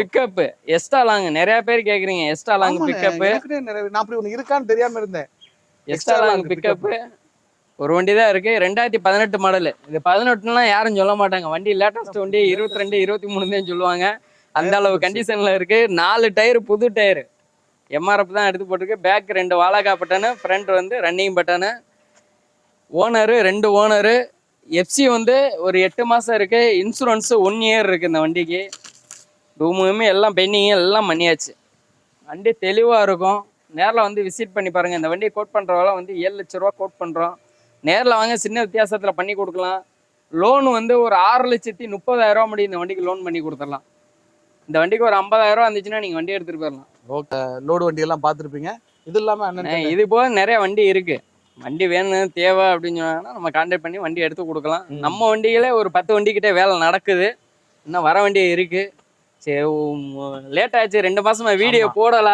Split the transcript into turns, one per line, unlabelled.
Pickup எஸ்டா long நிறைய பேர் கேக்குறீங்க. எஸ்டா லாங் பிக்கப்
நான் அப்படி ஒண்ணு இருக்கான்னு தெரியாம இருந்தேன்.
எஸ்டா லாங் பிக்கப் ஒரு வண்டி தான் இருக்கு. 2018 மாடல். இது 18லாம் யாரும் சொல்ல மாட்டாங்க. வண்டி லேட்டஸ்ட் வண்டி 22 23 தான் சொல்லுவாங்க. அந்த அளவு கண்டிஷன்ல இருக்கு. 4 டயர் புது டயர். எம்ஆர்எஃப் தான் எடுத்து போட்டிருக்கு. பேக் 2 வாழகா பட்டனு, ஃப்ரண்ட் வந்து running button. Owner 2 owner. FC வந்து ஒரு 8 மாசம் இருக்கு. இன்சூரன்ஸ் 1 இயர் இருக்கு இந்த வண்டிக்கு. ரூமுமே எல்லாம் பெண்டிங் எல்லாம் பண்ணியாச்சு. வண்டி தெளிவா இருக்கும். நேரில் வந்து விசிட் பண்ணி பாருங்க. இந்த வண்டியை கோட் பண்ற வேலை வந்து 7 லட்ச ரூபா கோட் பண்றோம். நேரில் வாங்க, சின்ன வித்தியாசத்துல பண்ணி கொடுக்கலாம். லோன் வந்து ஒரு 6,30,000 ரூபா முடியும். இந்த வண்டிக்கு லோன் பண்ணி கொடுத்துடலாம். இந்த வண்டிக்கு ஒரு 50,000 ரூபா இருந்துச்சுன்னா நீங்க வண்டி எடுத்துட்டு போயிடலாம்.
ஓகே, லோடு வண்டி எல்லாம் பார்த்துருப்பீங்க. இது இல்லாம
இது போக நிறைய வண்டி இருக்கு. வண்டி வேணும் தேவை அப்படின்னு சொன்னாங்கன்னா நம்ம கான்டாக்ட் பண்ணி வண்டி எடுத்து கொடுக்கலாம். நம்ம வண்டிகளே ஒரு 10 வண்டிக்கிட்டே வேலை நடக்குது. இன்னும் வர வண்டி இருக்கு. சரி, லேட் ஆச்சு, 2 மாசமா வீடியோ போடல.